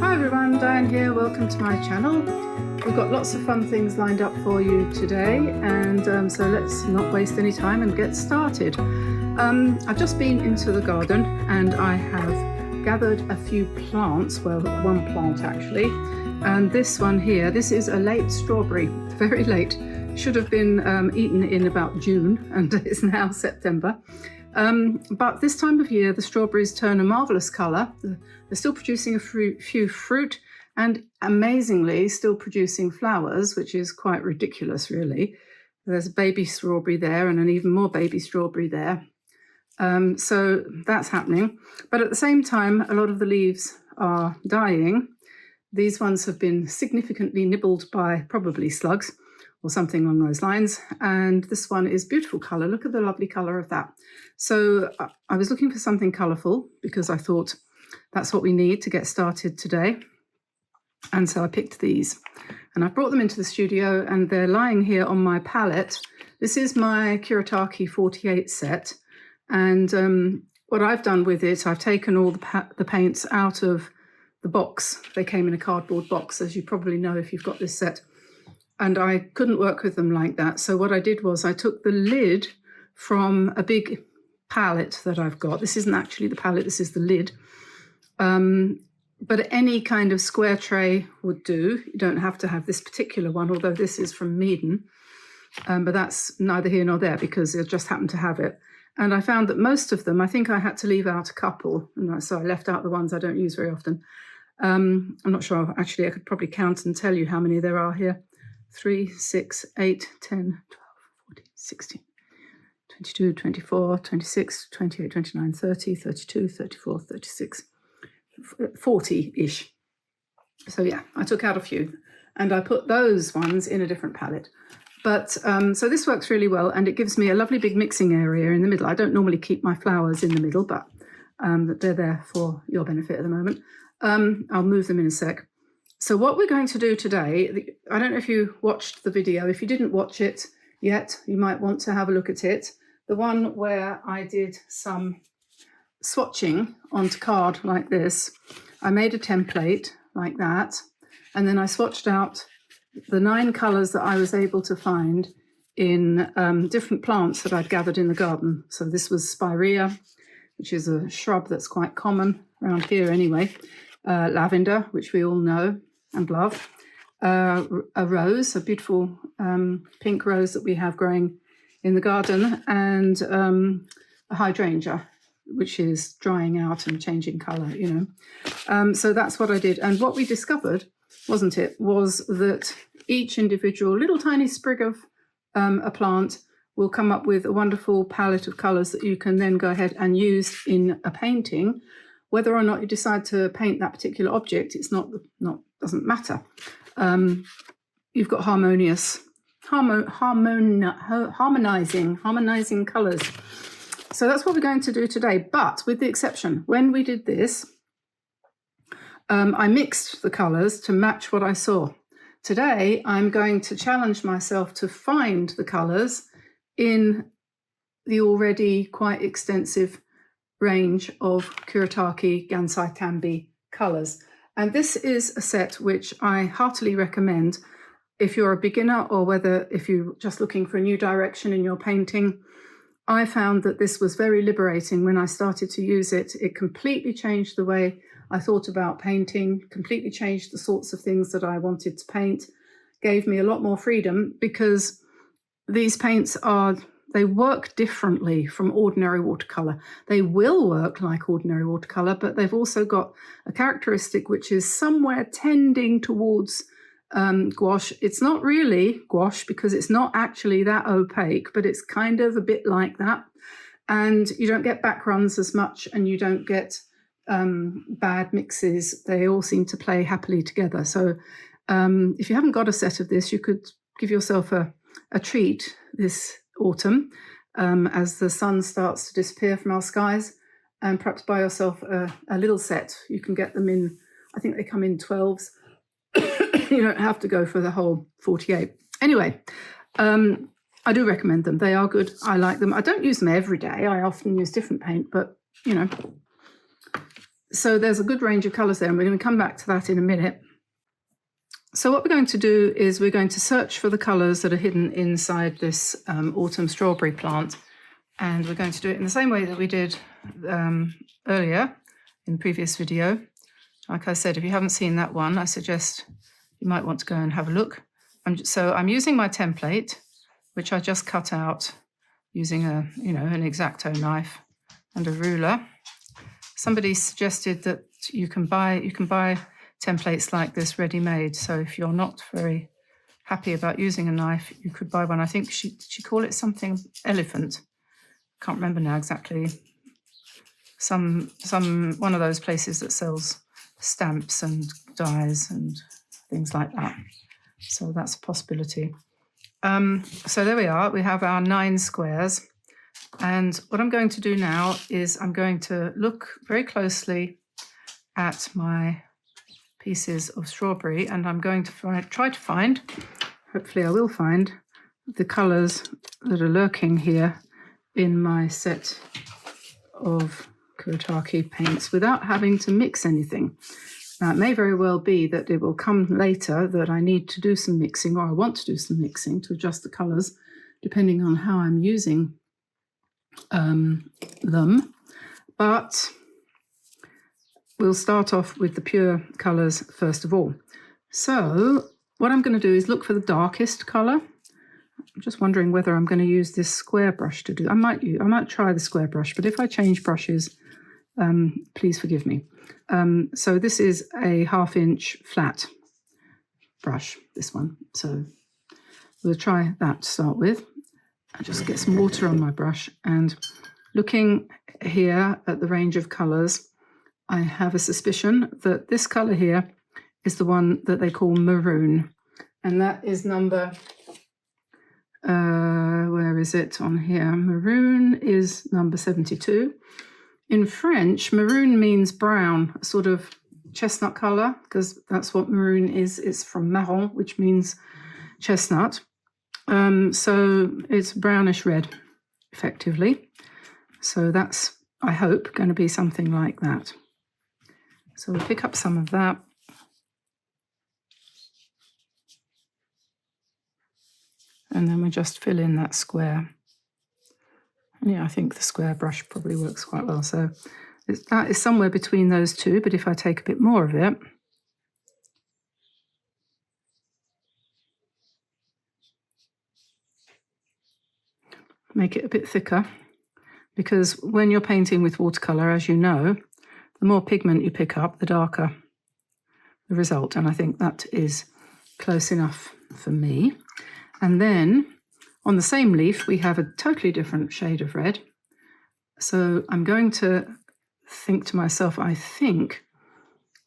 Hi everyone, Diane here, welcome to my channel. We've got lots of fun things lined up for you today, and so let's not waste any time and get started. I've just been into the garden and I have gathered a few plants, well, one plant actually, and this one here, this is a late strawberry, very late. Should have been eaten in about June and it's now September. But this time of year the strawberries turn a marvellous colour. They're still producing a few fruit and amazingly still producing flowers, which is quite ridiculous really. There's a baby strawberry there and an even more baby strawberry there. So that's happening. But at the same time, a lot of the leaves are dying. These ones have been significantly nibbled by probably slugs or something along those lines. And this one is beautiful colour. Look at the lovely colour of that. So I was looking for something colourful because I thought that's what we need to get started today. And so I picked these and I brought them into the studio and they're lying here on my palette. This is my Kuretake 48 set. And what I've done with it, I've taken all the paints out of the box. They came in a cardboard box, as you probably know if you've got this set. And I couldn't work with them like that. So what I did was I took the lid from a big palette that I've got. This isn't actually the palette, this is the lid. But any kind of square tray would do. You don't have to have this particular one, although this is from Meaden. But that's neither here nor there because I just happened to have it. And I found that most of them, I think I had to leave out a couple. And so I left out the ones I don't use very often. I'm not sure, actually, I could probably count and tell you how many there are here. 3, 6, 8, 10, 12, 14, 16, 22, 24, 26, 28, 29, 30, 32, 34, 36, 40-ish. So yeah, I took out a few and I put those ones in a different palette. But so this works really well and it gives me a lovely big mixing area in the middle. I don't normally keep my flowers in the middle, but they're there for your benefit at the moment. I'll move them in a sec. So what we're going to do today, I don't know if you watched the video. If you didn't watch it yet, you might want to have a look at it. The one where I did some swatching onto card like this. I made a template like that, and then I swatched out the 9 colours that I was able to find in different plants that I'd gathered in the garden. So this was spirea, which is a shrub that's quite common around here anyway. Lavender, which we all know and love, a rose, a beautiful pink rose that we have growing in the garden, and a hydrangea, which is drying out and changing colour, you know. So that's what I did. And what we discovered, wasn't it, was that each individual little tiny sprig of a plant will come up with a wonderful palette of colours that you can then go ahead and use in a painting. Whether or not you decide to paint that particular object, it's doesn't matter. You've got harmonizing colours. So that's what we're going to do today. But with the exception, when we did this, I mixed the colours to match what I saw. Today, I'm going to challenge myself to find the colours in the already quite extensive range of Kuretake Gansai Tambi colours. And this is a set which I heartily recommend if you're a beginner or if you're just looking for a new direction in your painting. I found that this was very liberating when I started to use it. It completely changed the way I thought about painting, completely changed the sorts of things that I wanted to paint, gave me a lot more freedom because these paints they work differently from ordinary watercolour. They will work like ordinary watercolour, but they've also got a characteristic which is somewhere tending towards gouache. It's not really gouache because it's not actually that opaque, but it's kind of a bit like that. And you don't get back runs as much and you don't get bad mixes. They all seem to play happily together. So if you haven't got a set of this, you could give yourself a treat this autumn as the sun starts to disappear from our skies, and perhaps buy yourself a little set. You can get them in, I think they come in 12s. You don't have to go for the whole 48. Anyway, I do recommend them. They are good. I like them. I don't use them every day. I often use different paint, but you know, So there's a good range of colours there, and we're going to come back to that in a minute. So what we're going to do is we're going to search for the colours that are hidden inside this autumn strawberry plant, and we're going to do it in the same way that we did earlier in the previous video. Like I said, if you haven't seen that one, I suggest you might want to go and have a look. So I'm using my template, which I just cut out using an X-Acto knife and a ruler. Somebody suggested that you can buy templates like this ready-made. So if you're not very happy about using a knife, you could buy one. I think she called it something elephant. Can't remember now exactly. Some one of those places that sells stamps and dies and things like that. So that's a possibility. So there we are. We have our 9 squares. And what I'm going to do now is I'm going to look very closely at my pieces of strawberry, and I'm going to try to find, hopefully I will find, the colours that are lurking here in my set of Kuretake paints without having to mix anything. Now, it may very well be that it will come later that I need to do some mixing, or I want to do some mixing to adjust the colours, depending on how I'm using them. But we'll start off with the pure colours first of all. So what I'm going to do is look for the darkest colour. I'm just wondering whether I'm going to use this square brush to do. I might try the square brush, but if I change brushes, please forgive me. So this is a 1/2 inch flat brush, this one. So we'll try that to start with. I just get some water on my brush, and looking here at the range of colours, I have a suspicion that this colour here is the one that they call maroon, and that is number, where is it on here? Maroon is number 72. In French, maroon means brown, a sort of chestnut colour, because that's what maroon is. It's from marron, which means chestnut. So it's brownish red, effectively. So that's, I hope, going to be something like that. So we'll pick up some of that. And then we just fill in that square. And yeah, I think the square brush probably works quite well. So that is somewhere between those two, but if I take a bit more of it, make it a bit thicker, because when you're painting with watercolor, as you know, the more pigment you pick up, the darker the result. And I think that is close enough for me. And then on the same leaf, we have a totally different shade of red. So I'm going to think to myself, I think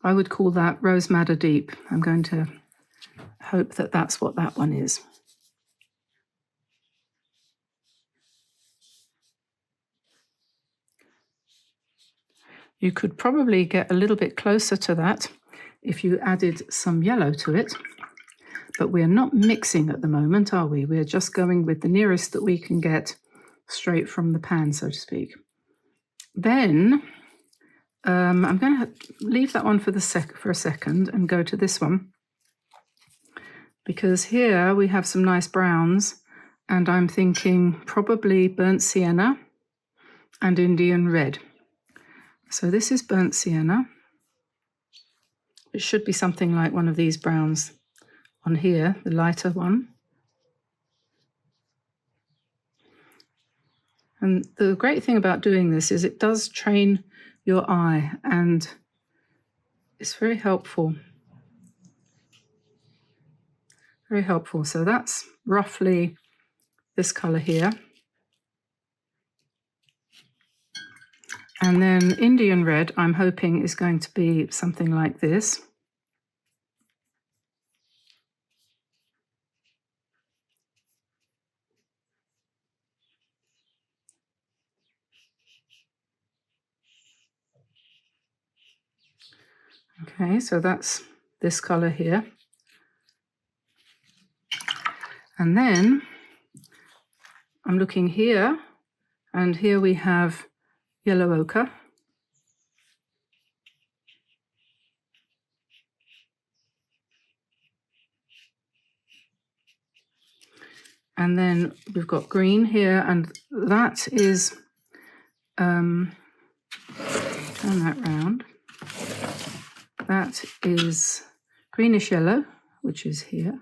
I would call that Rose Madder Deep. I'm going to hope that that's what that one is. You could probably get a little bit closer to that if you added some yellow to it, but we're not mixing at the moment, are we? We're just going with the nearest that we can get straight from the pan, so to speak. Then I'm going to leave that one for a second and go to this one, because here we have some nice browns, and I'm thinking probably burnt sienna and Indian red. So this is burnt sienna. It should be something like one of these browns on here, the lighter one. And the great thing about doing this is it does train your eye, and it's very helpful. Very helpful. So that's roughly this colour here. And then Indian red, I'm hoping, is going to be something like this. Okay, so that's this colour here. And then I'm looking here, and here we have yellow ochre. And then we've got green here, and that is, turn that round. That is greenish yellow, which is here.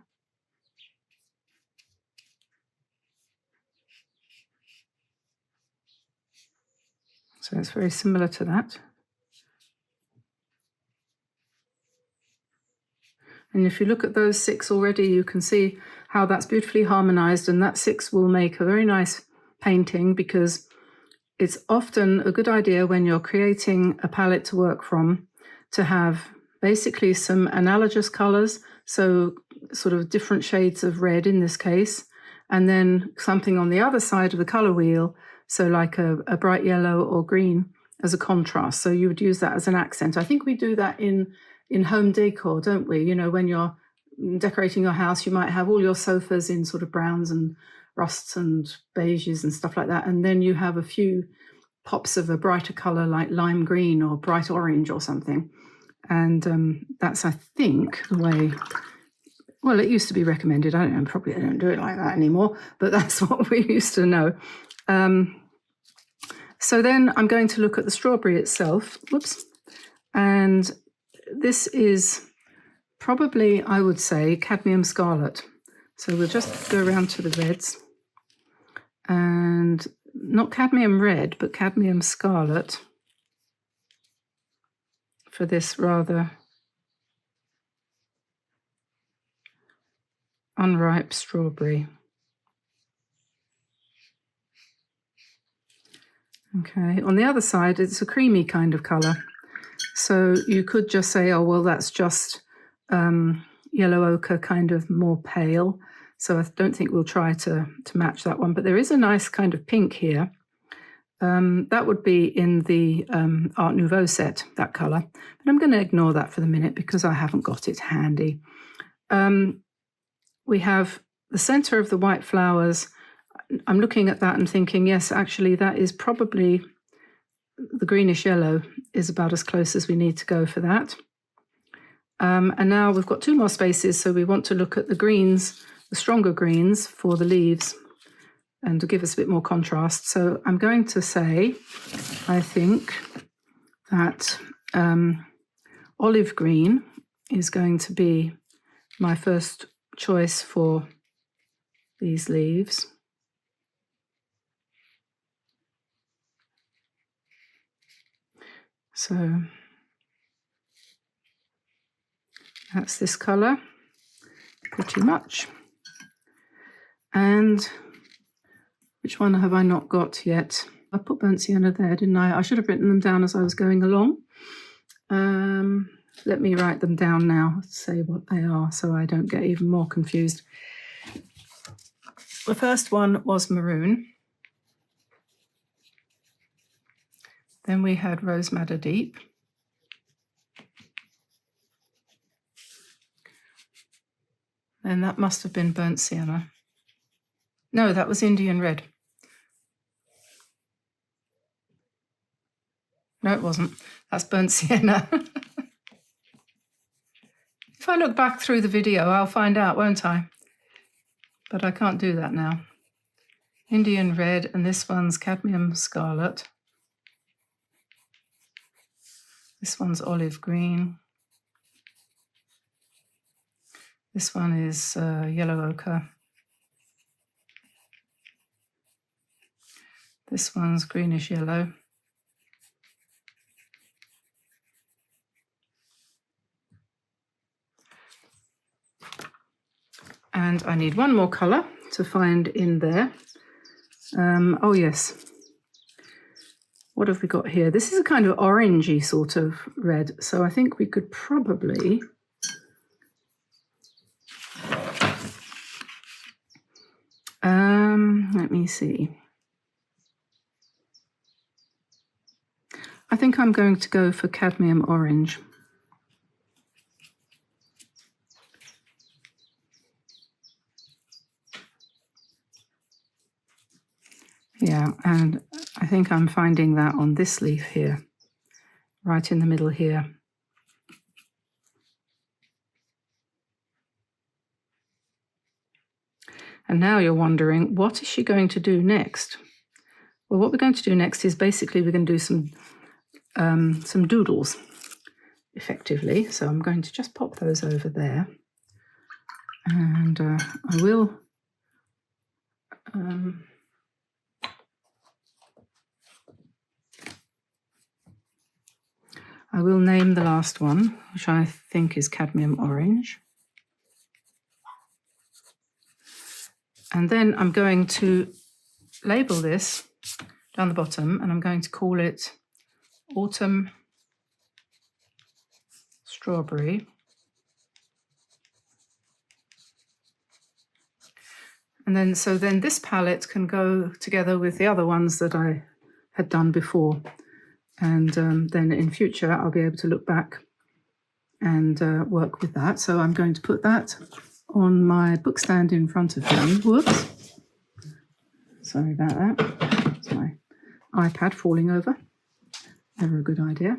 So it's very similar to that. And if you look at those 6 already, you can see how that's beautifully harmonized, and that 6 will make a very nice painting, because it's often a good idea when you're creating a palette to work from to have basically some analogous colors, so sort of different shades of red in this case, and then something on the other side of the color wheel, so like a bright yellow or green as a contrast. So you would use that as an accent. I think we do that in home decor, don't we? You know, when you're decorating your house, you might have all your sofas in sort of browns and rusts and beiges and stuff like that, and then you have a few pops of a brighter color like lime green or bright orange or something. And that's, I think, the way, well, it used to be recommended. I don't know, probably I don't do it like that anymore, but that's what we used to know. So then I'm going to look at the strawberry itself. Whoops. And this is probably, I would say, cadmium scarlet. So we'll just go around to the reds. And not cadmium red, but cadmium scarlet for this rather unripe strawberry. Okay, on the other side, it's a creamy kind of color. So you could just say, oh, well, that's just yellow ochre, kind of more pale. So I don't think we'll try to match that one. But there is a nice kind of pink here. That would be in the Art Nouveau set, that color. But I'm going to ignore that for the minute because I haven't got it handy. We have the center of the white flowers. I'm looking at that and thinking, yes, actually, that is probably the greenish yellow is about as close as we need to go for that. And now we've got 2 more spaces, so we want to look at the greens, the stronger greens for the leaves, and to give us a bit more contrast. So I'm going to say, I think that olive green is going to be my first choice for these leaves. So that's this color, pretty much. And which one have I not got yet? I put burnt sienna there, didn't I? I should have written them down as I was going along. Let me write them down now, say what they are, so I don't get even more confused. The first one was maroon. Then we had Rose Madder Deep. And that must have been burnt sienna. No, that was Indian red. No, it wasn't. That's burnt sienna. If I look back through the video, I'll find out, won't I? But I can't do that now. Indian red, and this one's cadmium scarlet. This one's olive green. This one is yellow ochre. This one's greenish yellow. And I need one more colour to find in there. Oh yes. What have we got here? This is a kind of orangey sort of red. So I think we could probably let me see. I think I'm going to go for cadmium orange. Yeah, and I think I'm finding that on this leaf here, right in the middle here. And now you're wondering, what is she going to do next? Well, what we're going to do next is basically we're going to do some doodles, effectively. So I'm going to just pop those over there. And I will name the last one, which I think is cadmium orange. And then I'm going to label this down the bottom, and I'm going to call it Autumn Strawberry. And then, so then this palette can go together with the other ones that I had done before. And then in future, I'll be able to look back and work with that. So I'm going to put that on my book stand in front of me. Whoops. Sorry about that. It's my iPad falling over. Never a good idea.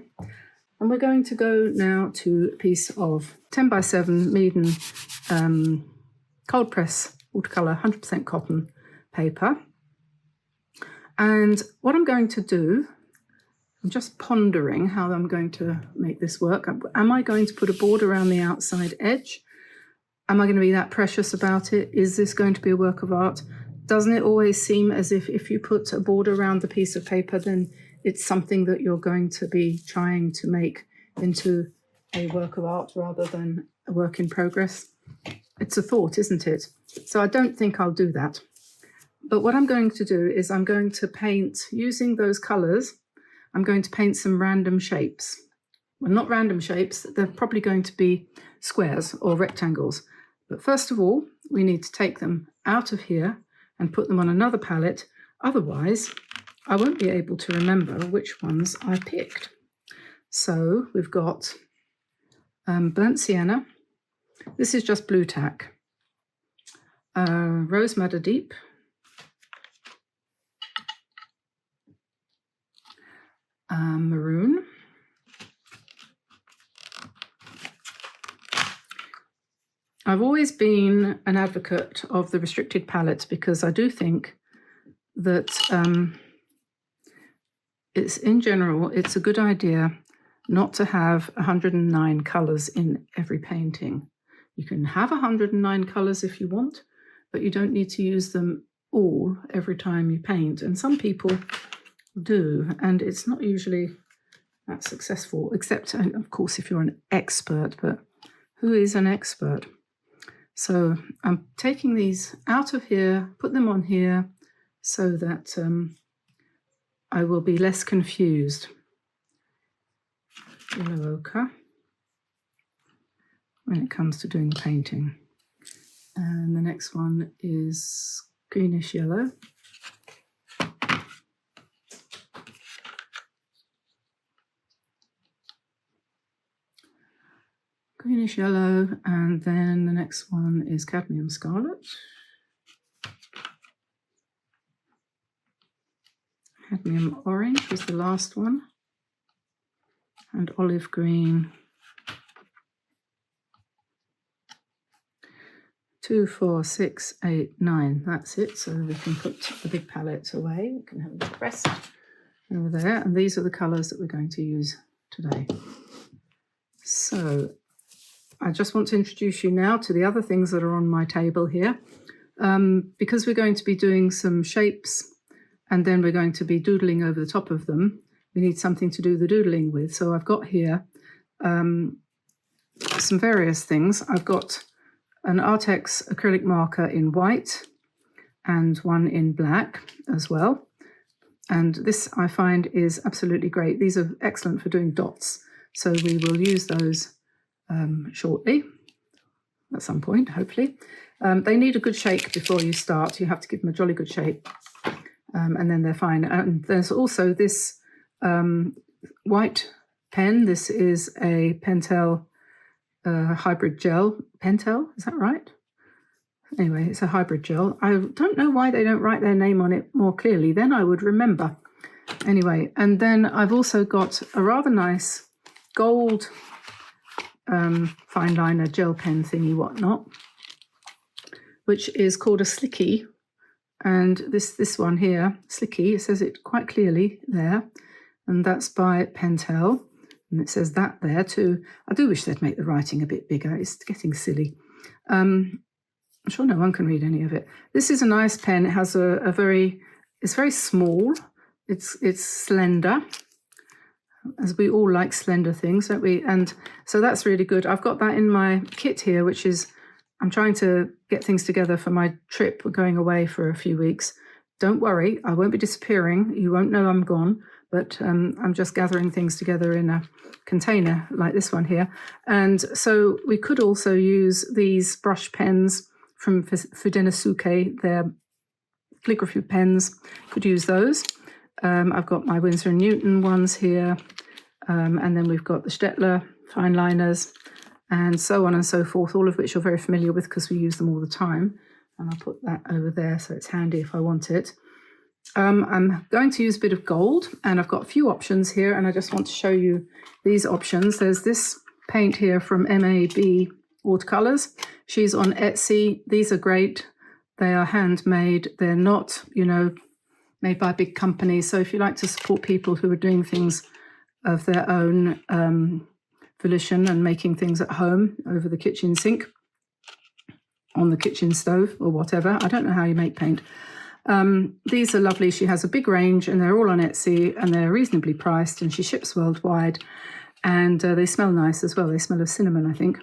And we're going to go now to a piece of 10 by 7 Meaden cold press watercolor 100% cotton paper. And what I'm going to do, I'm just pondering how I'm going to make this work. Am I going to put a border around the outside edge? Am I going to be that precious about it? Is this going to be a work of art? Doesn't it always seem as if you put a border around the piece of paper, then it's something that you're going to be trying to make into a work of art rather than a work in progress? It's a thought, isn't it? So I don't think I'll do that. But what I'm going to do is I'm going to paint, using those colours, I'm going to paint some random shapes. Well, not random shapes, they're probably going to be squares or rectangles. But first of all, we need to take them out of here and put them on another palette. Otherwise, I won't be able to remember which ones I picked. So we've got burnt sienna. This is just blue tack. Rose madder deep. Maroon. I've always been an advocate of the restricted palette because I do think that in general, it's a good idea not to have 109 colours in every painting. You can have 109 colours if you want, but you don't need to use them all every time you paint. And some people do, and it's not usually that successful, except, of course, if you're an expert, but who is an expert? So I'm taking these out of here, put them on here, so that I will be less confused. Yellow ochre when it comes to doing the painting. And the next one is greenish yellow. Greenish yellow, and then the next one is cadmium scarlet. Cadmium orange was the last one, and olive green. 2, 4, 6, 8, 9. That's it. So we can put the big palette away. We can have a rest over there. And these are the colours that we're going to use today. So I just want to introduce you now to the other things that are on my table here. Because we're going to be doing some shapes and then we're going to be doodling over the top of them, we need something to do the doodling with. So I've got here some various things. I've got an Artex acrylic marker in white and one in black as well. And this I find is absolutely great. These are excellent for doing dots. So we will use those shortly, at some point, hopefully. They need a good shake before you start. You have to give them a jolly good shake, and then they're fine. And there's also this white pen. This is a Pentel hybrid gel. Pentel, is that right? Anyway, it's a hybrid gel. I don't know why they don't write their name on it more clearly. Then I would remember. Anyway, and then I've also got a rather nice gold fine liner gel pen thingy whatnot. which is called a Slicky. And this one here, Slicky, it says it quite clearly there. And that's by Pentel. And it says that there too. I do wish they'd make the writing a bit bigger. It's getting silly. I'm sure no one can read any of it. This is a nice pen. It has it's very small. It's slender, as we all like slender things, don't we? And so that's really good. I've got that in my kit here, which is, I'm trying to get things together for my trip. We're going away for a few weeks. Don't worry, I won't be disappearing. You won't know I'm gone, but I'm just gathering things together in a container like this one here. And so we could also use these brush pens from Fudenasuke. They're calligraphy pens. Could use those. I've got my Winsor & Newton ones here. And then we've got the Stettler fine liners and so on and so forth, all of which you're very familiar with because we use them all the time. And I'll put that over there so it's handy if I want it. I'm going to use a bit of gold, and I've got a few options here, and I just want to show you these options. There's this paint here from MAB Watercolors. She's on Etsy. These are great. They are handmade. They're not, made by big companies. So if you like to support people who are doing things of their own volition and making things at home over the kitchen sink, on the kitchen stove or whatever. I don't know how you make paint. These are lovely. She has a big range and they're all on Etsy and they're reasonably priced, and she ships worldwide, and they smell nice as well. They smell of cinnamon, I think.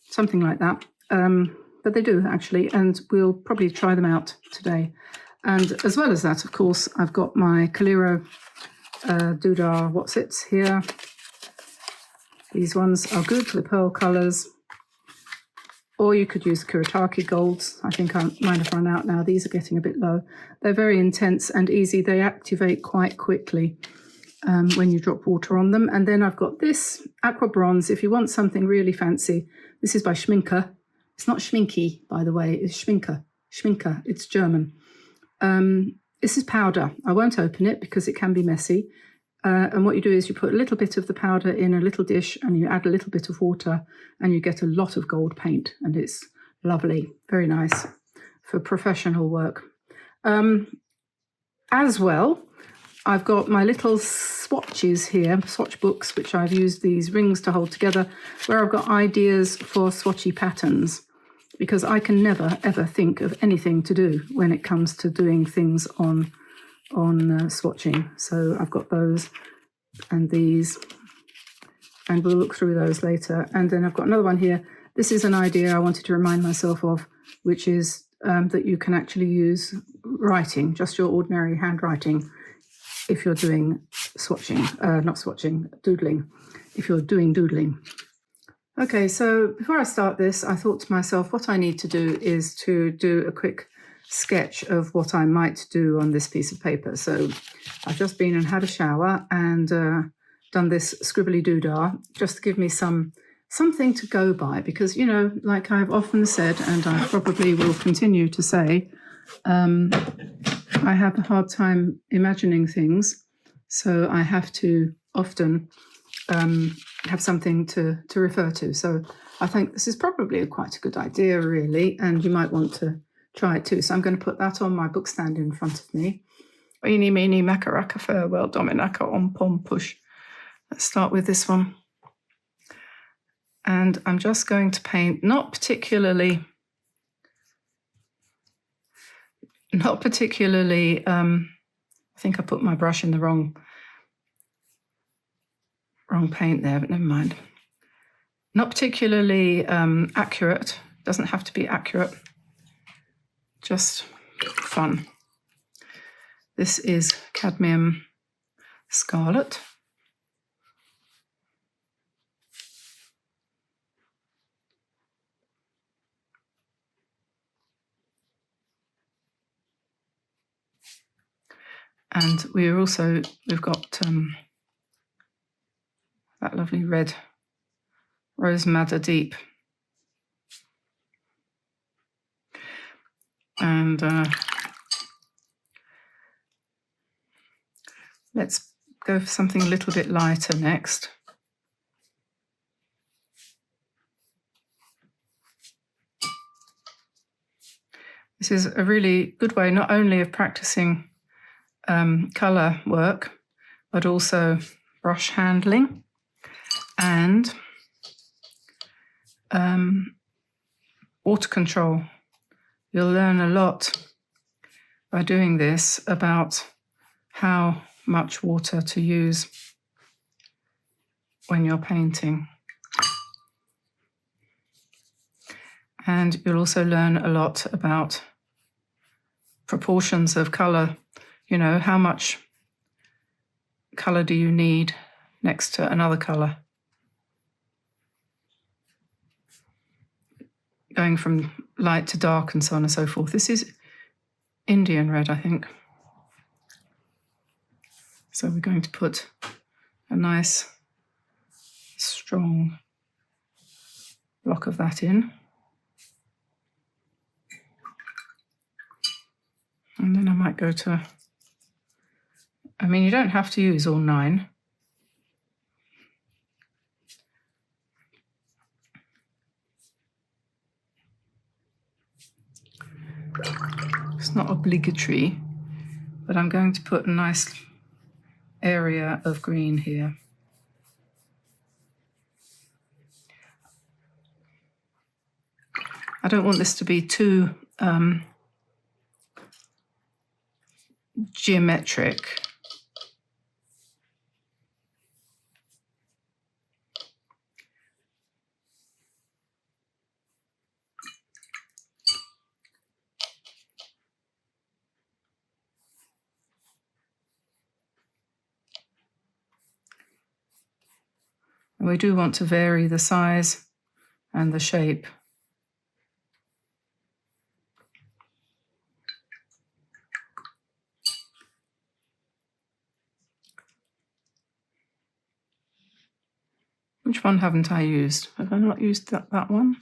Something like that. But they do actually, and we'll probably try them out today. And as well as that, of course, I've got my Calero Dudar Whatsits here. These ones are good for the pearl colours. Or you could use Kuretake golds. I think mine have run out now. These are getting a bit low. They're very intense and easy. They activate quite quickly when you drop water on them. And then I've got this Aqua Bronze. If you want something really fancy, this is by Schminke. It's not Schminke, by the way. It's Schminke. Schminke. It's German. This is powder. I won't open it because it can be messy. And what you do is you put a little bit of the powder in a little dish and you add a little bit of water and you get a lot of gold paint, and it's lovely, very nice for professional work. As well, I've got my little swatches here, swatch books, which I've used these rings to hold together, where I've got ideas for swatchy patterns, because I can never, ever think of anything to do when it comes to doing things on swatching. So I've got those and these, and we'll look through those later. And then I've got another one here. This is an idea I wanted to remind myself of, which is that you can actually use writing, just your ordinary handwriting, if you're doing swatching, not swatching, doodling, if you're doing doodling. Okay, so before I start this, I thought to myself, what I need to do is to do a quick sketch of what I might do on this piece of paper. So I've just been and had a shower and done this scribbly doodah just to give me something to go by, because, like I've often said, and I probably will continue to say, I have a hard time imagining things, so I have to often have something to refer to. So I think this is probably quite a good idea, really, and you might want to try it too. So I'm going to put that on my book stand in front of me. Eeny, meeny, macaracca, farewell, dominaka, om, pom, push. Let's start with this one. And I'm just going to paint, not particularly, I think I put my brush in the wrong paint there, but never mind. Not particularly accurate, doesn't have to be accurate. Just fun. This is Cadmium Scarlet. And we've got that lovely red Rose Madder Deep. And let's go for something a little bit lighter next. This is a really good way not only of practicing colour work, but also brush handling and water control. You'll learn a lot by doing this about how much water to use when you're painting. And you'll also learn a lot about proportions of colour. You know, how much colour do you need next to another colour? Going from light to dark and so on and so forth. This is Indian red, I think. So we're going to put a nice strong block of that in. And then I might go to, I mean, you don't have to use all 9. It's not obligatory, but I'm going to put a nice area of green here. I don't want this to be too geometric. And we do want to vary the size and the shape. Which one haven't I used? Have I not used that one?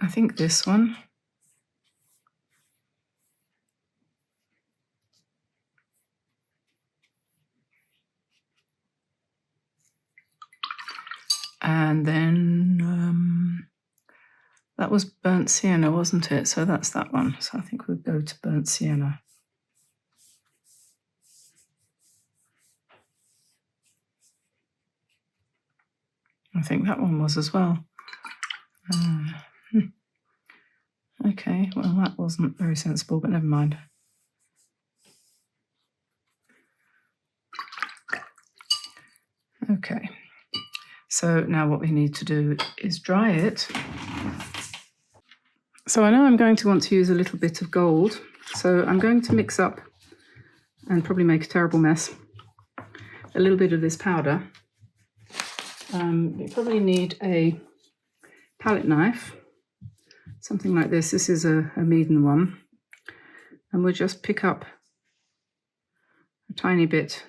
I think this one. And then that was burnt sienna, wasn't it? So that's that one. So I think we'll go to burnt sienna. I think that one was as well. Okay, well, that wasn't very sensible, but never mind. Okay, so now what we need to do is dry it. So I know I'm going to want to use a little bit of gold, so I'm going to mix up and probably make a terrible mess, a little bit of this powder. You probably need a palette knife, something like this. This is a Meaden one. And we'll just pick up a tiny bit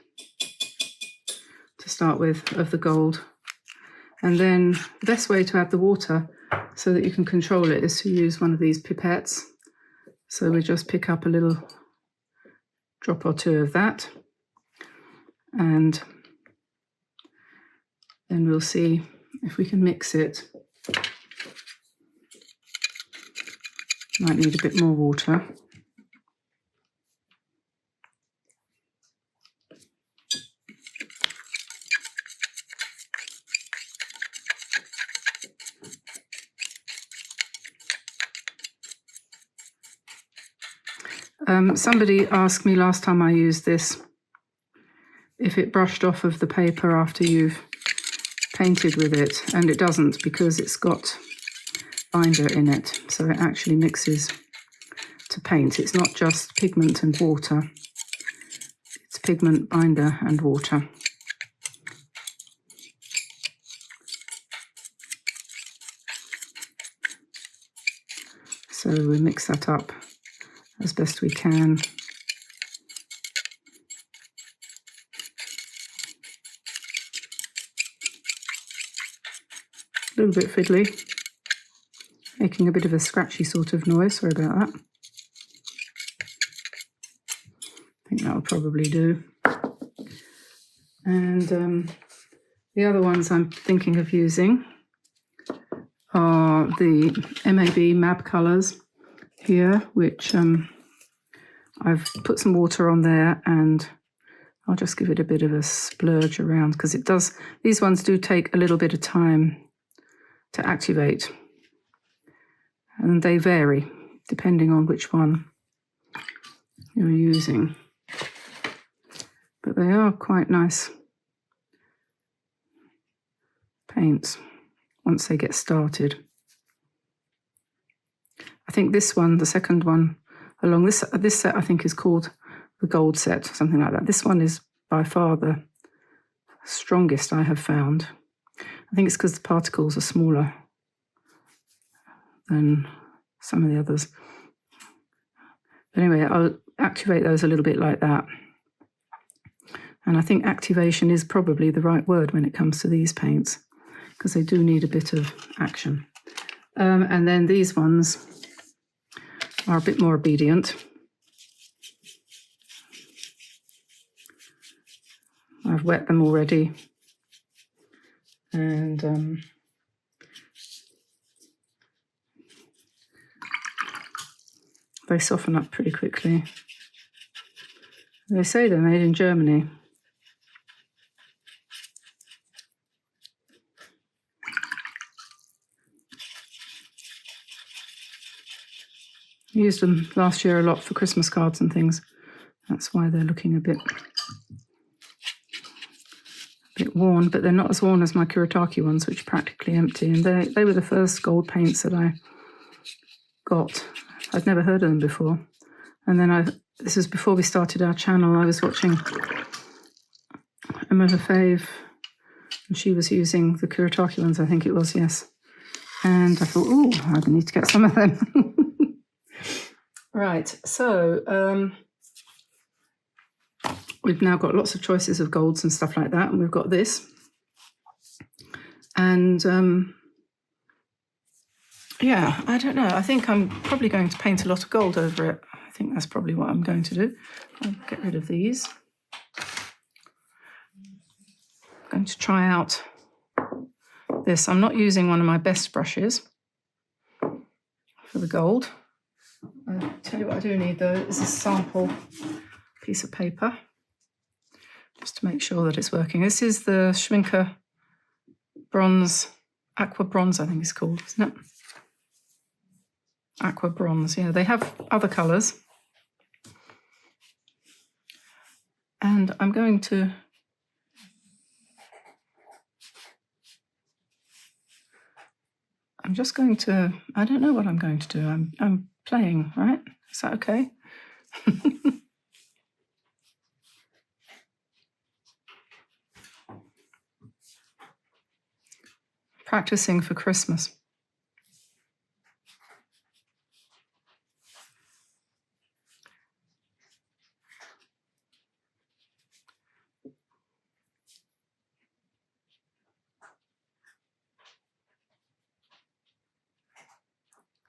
to start with of the gold. And then the best way to add the water so that you can control it is to use one of these pipettes. So we just pick up a little drop or two of that. And then we'll see if we can mix it. Might need a bit more water. Somebody asked me last time I used this if it brushed off of the paper after you've painted with it, and it doesn't because it's got binder in it, so it actually mixes to paint. It's not just pigment and water, it's pigment binder and water. So we mix that up as best we can. A little bit fiddly, making a bit of a scratchy sort of noise, sorry about that. I think that'll probably do. And the other ones I'm thinking of using are the MAB colours here, which I've put some water on there, and I'll just give it a bit of a splurge around, because it does, these ones do take a little bit of time to activate, and they vary depending on which one you're using, but they are quite nice paints once they get started. I think this one, the second one along this set, I think is called the gold set, something like that. This one is by far the strongest I have found. I think it's because the particles are smaller than some of the others. But anyway, I'll activate those a little bit like that. And I think activation is probably the right word when it comes to these paints, because they do need a bit of action. And then these ones are a bit more obedient. I've wet them already, and they soften up pretty quickly. They say they're made in Germany. I used them last year a lot for Christmas cards and things. That's why they're looking a bit worn, but they're not as worn as my Kuretake ones, which are practically empty. And they were the first gold paints that I got. I'd never heard of them before. And then this is before we started our channel. I was watching Emma Lefebvre, and she was using the Kuretake ones, I think it was, yes. And I thought, oh, I need to get some of them. Right, so we've now got lots of choices of golds and stuff like that, and we've got this. And yeah, I don't know. I think I'm probably going to paint a lot of gold over it. I think that's probably what I'm going to do. I'll get rid of these. I'm going to try out this. I'm not using one of my best brushes for the gold. I'll tell you what I do need, though, is a sample piece of paper, just to make sure that it's working. This is the Schminke Aqua Bronze, I think it's called, isn't it? Aqua Bronze, yeah. They have other colours. And I'm going to... I'm just going to... I don't know what I'm going to do. I'm playing, right? Is that okay? Practicing for Christmas.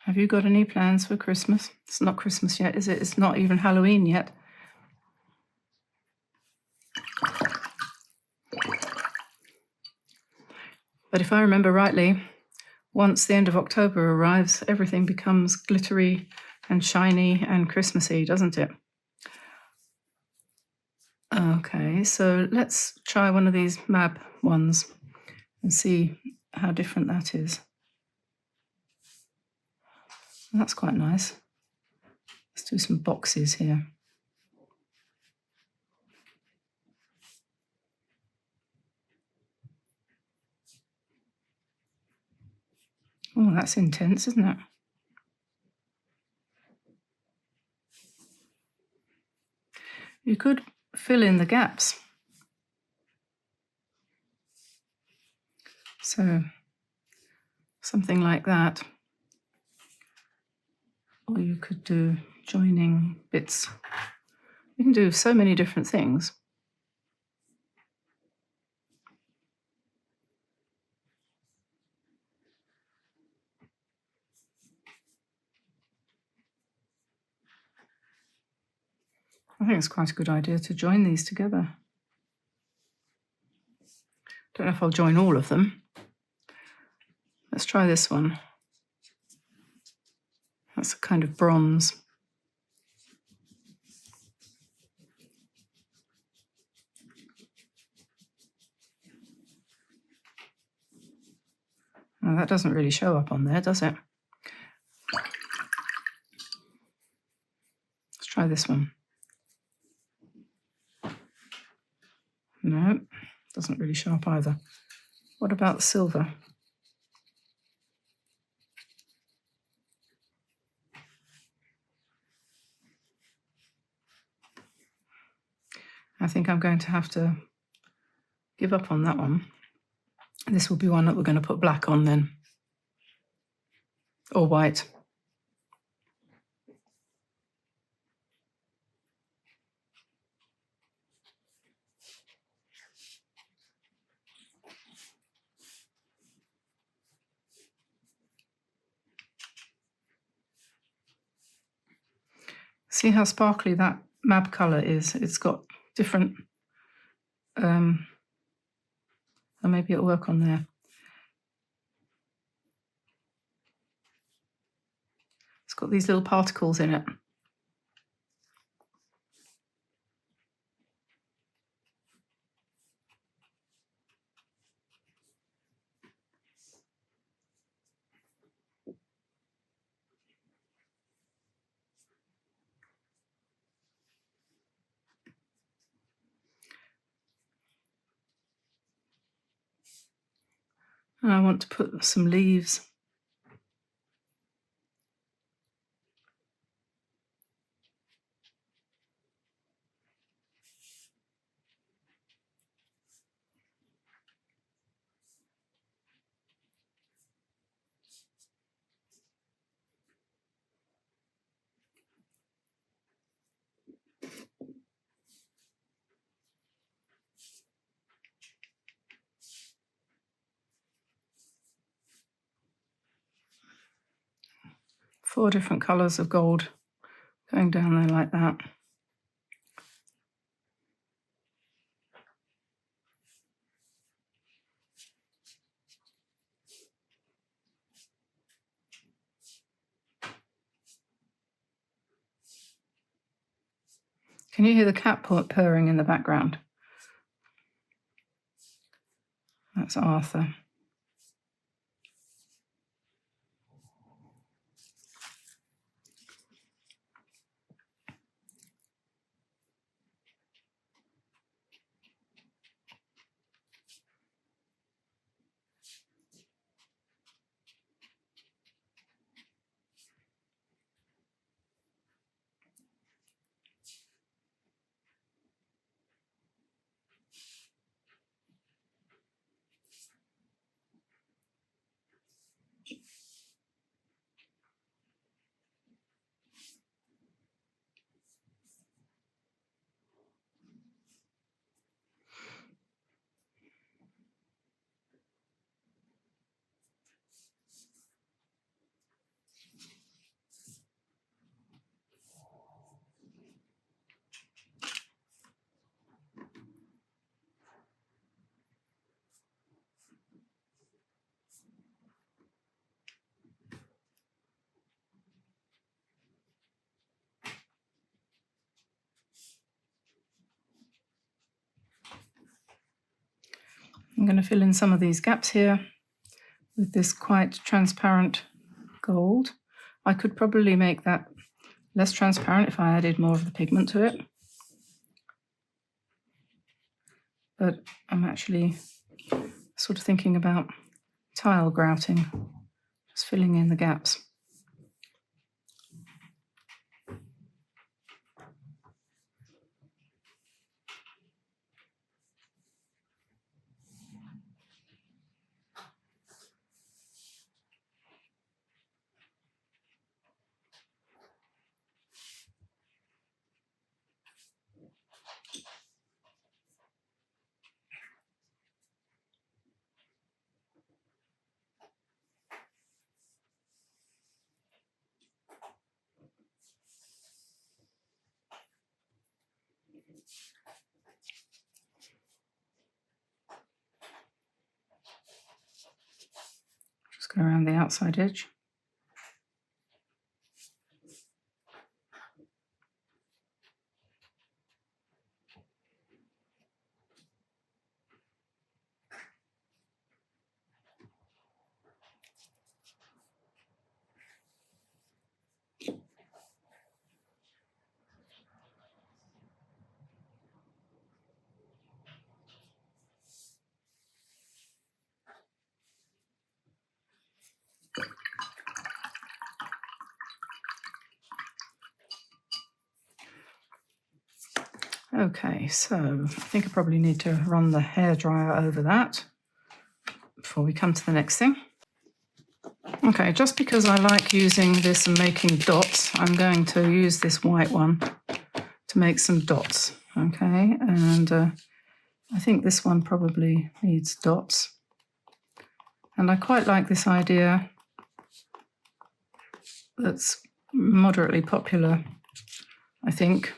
Have you got any plans for Christmas? It's not Christmas yet, is it? It's not even Halloween yet. But if I remember rightly, once the end of October arrives, everything becomes glittery and shiny and Christmassy, doesn't it? Okay, so let's try one of these MAB ones and see how different that is. That's quite nice. Let's do some boxes here. Oh, that's intense, isn't it? You could fill in the gaps. So something like that. Or you could do joining bits. You can do so many different things. I think it's quite a good idea to join these together. Don't know if I'll join all of them. Let's try this one. That's a kind of bronze. Oh, that doesn't really show up on there, does it? Let's try this one. No, doesn't really show up either. What about the silver? I think I'm going to have to give up on that one. This will be one that we're going to put black on then, or white. See how sparkly that mab colour is? It's got different, or maybe it'll work on there. It's got these little particles in it. And I want to put some leaves. Four different colours of gold going down there like that. Can you hear the cat purring in the background? That's Arthur. I'm going to fill in some of these gaps here with this quite transparent gold. I could probably make that less transparent if I added more of the pigment to it. But I'm actually sort of thinking about tile grouting, just filling in the gaps. Just go around the outside edge. Okay, so I think I probably need to run the hairdryer over that before we come to the next thing. Okay, just because I like using this and making dots, I'm going to use this white one to make some dots, okay? And I think this one probably needs dots. And I quite like this idea that's moderately popular, I think,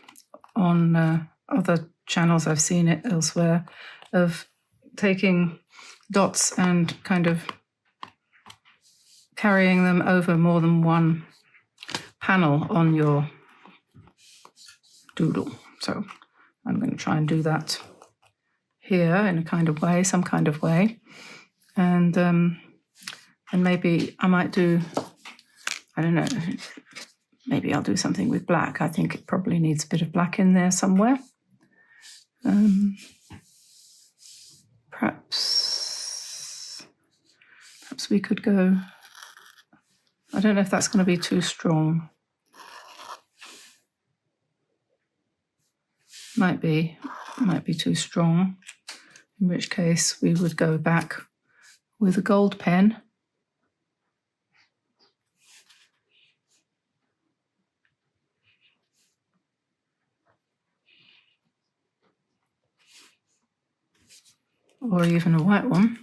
on other channels. I've seen it elsewhere, of taking dots and kind of carrying them over more than one panel on your doodle. So I'm going to try and do that here in a kind of way, some kind of way. And maybe I might do, I don't know, maybe I'll do something with black. I think it probably needs a bit of black in there somewhere. Perhaps we could go, I don't know if that's going to be too strong. Might be too strong, in which case we would go back with a gold pen. Or even a white one.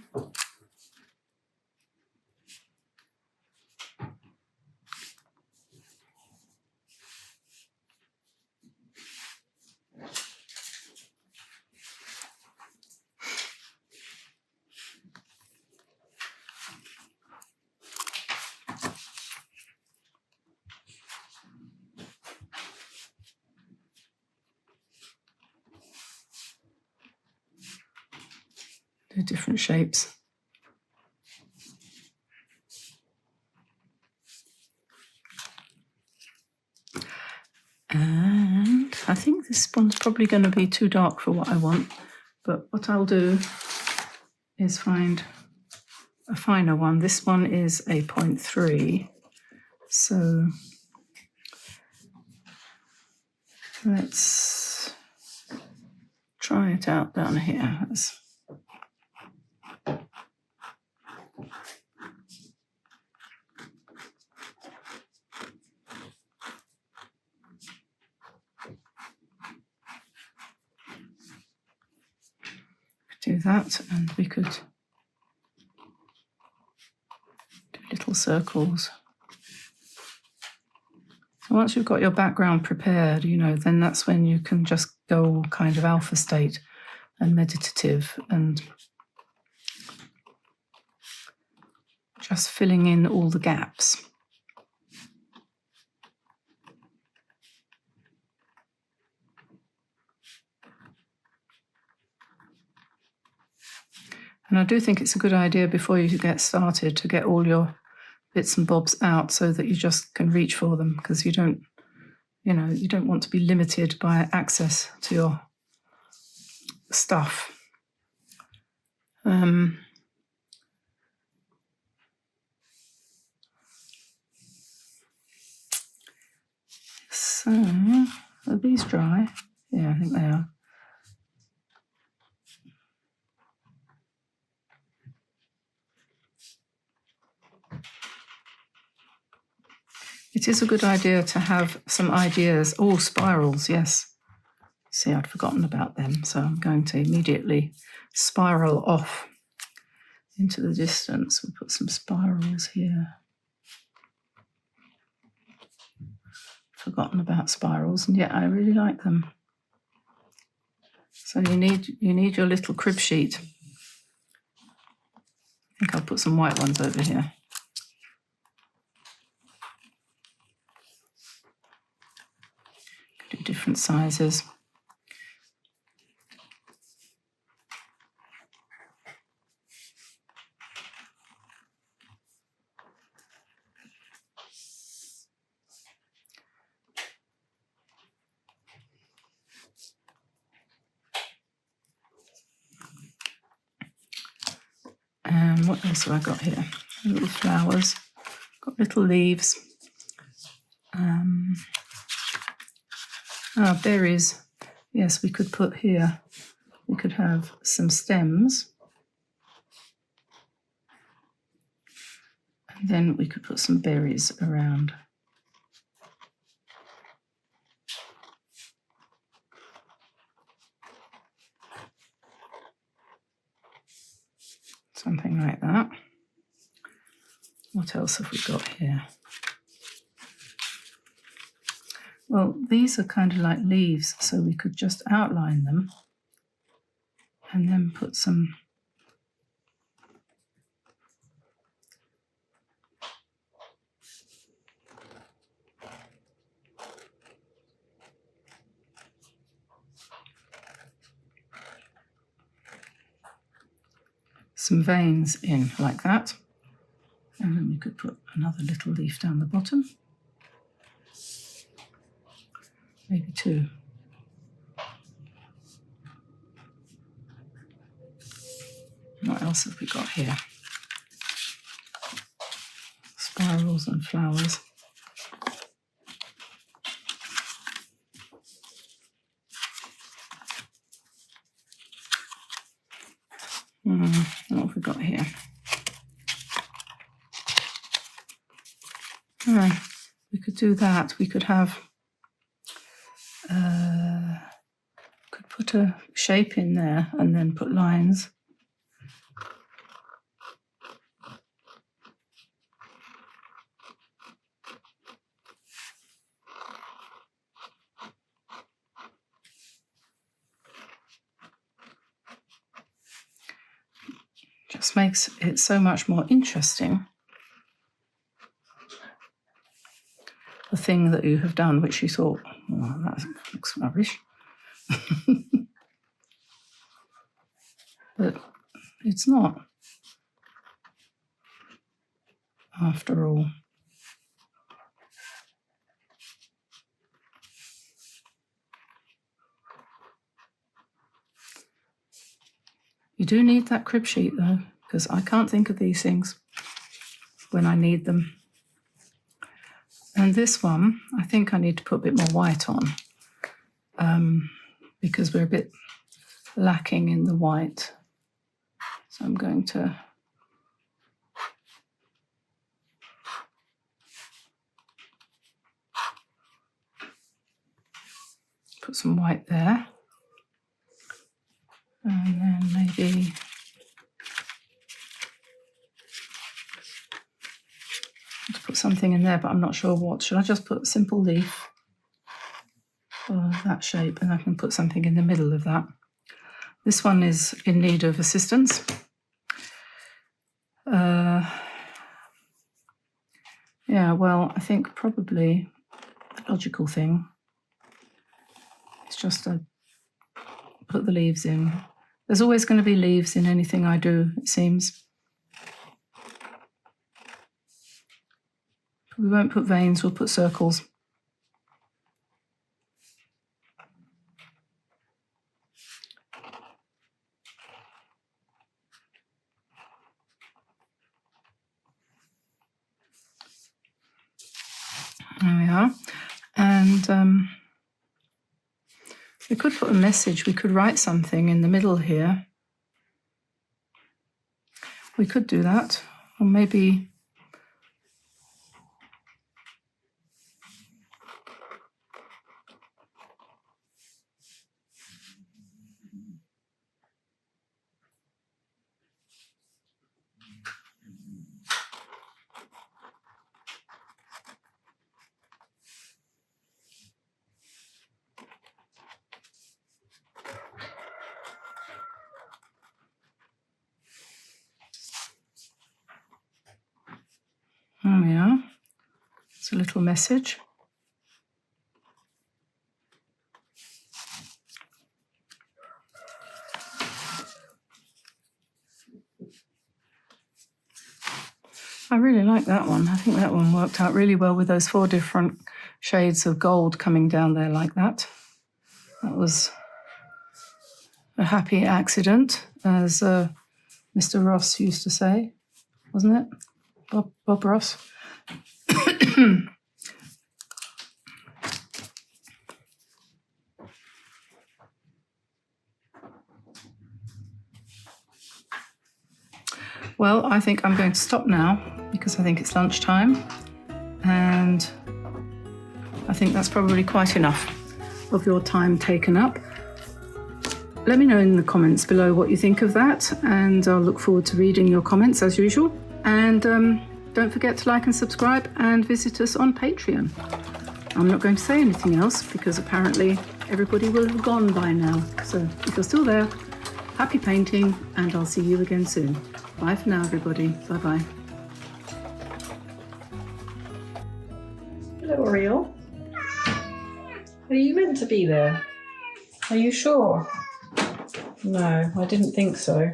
Do different shapes. And I think this one's probably going to be too dark for what I want, but what I'll do is find a finer one. This one is a 0.3, so let's try it out down here. Do that, and we could do little circles. So once you've got your background prepared, then that's when you can just go all kind of alpha state and meditative and just filling in all the gaps. And I do think it's a good idea before you get started to get all your bits and bobs out so that you just can reach for them, because you don't want to be limited by access to your stuff. So, are these dry? Yeah, I think they are. It is a good idea to have some ideas. Oh, spirals, yes. See, I'd forgotten about them, so I'm going to immediately spiral off into the distance. We'll put some spirals here. Forgotten about spirals, and yet I really like them. So you need your little crib sheet. I think I'll put some white ones over here. Do different sizes. And what else have I got here? Little flowers, got little leaves. Berries. Yes, we could put here, we could have some stems. And then we could put some berries around. Something like that. What else have we got here? Well, these are kind of like leaves, so we could just outline them and then put some veins in like that. And then we could put another little leaf down the bottom. Maybe two. What else have we got here? Spirals and flowers. What have we got here? We could do that. We could have, could put a shape in there and then put lines. Just makes it so much more interesting. The thing that you have done, which you thought, oh, that looks rubbish. But it's not, after all. You do need that crib sheet though, because I can't think of these things when I need them. And this one, I think I need to put a bit more white on because we're a bit lacking in the white. So I'm going to put some white there. And then maybe to put something in there, but I'm not sure what. Should I just put a simple leaf for that shape, and I can put something in the middle of that? This one is in need of assistance. Yeah, well, I think probably the logical thing is just to put the leaves in. There's always going to be leaves in anything I do, it seems. We won't put veins, we'll put circles. There we are. And we could put a message, we could write something in the middle here. We could do that, or maybe There we are. It's a little message. I really like that one. I think that one worked out really well with those 4 different shades of gold coming down there like that. That was a happy accident, as Mr. Ross used to say, wasn't it? Bob Ross. Well, I think I'm going to stop now because I think it's lunchtime, and I think that's probably quite enough of your time taken up. Let me know in the comments below what you think of that, and I'll look forward to reading your comments as usual. And don't forget to like and subscribe and visit us on Patreon. I'm not going to say anything else because apparently everybody will have gone by now. So if you're still there, happy painting, and I'll see you again soon. Bye for now, everybody. Bye-bye. Hello, Oriole. Are you meant to be there? Are you sure? No, I didn't think so.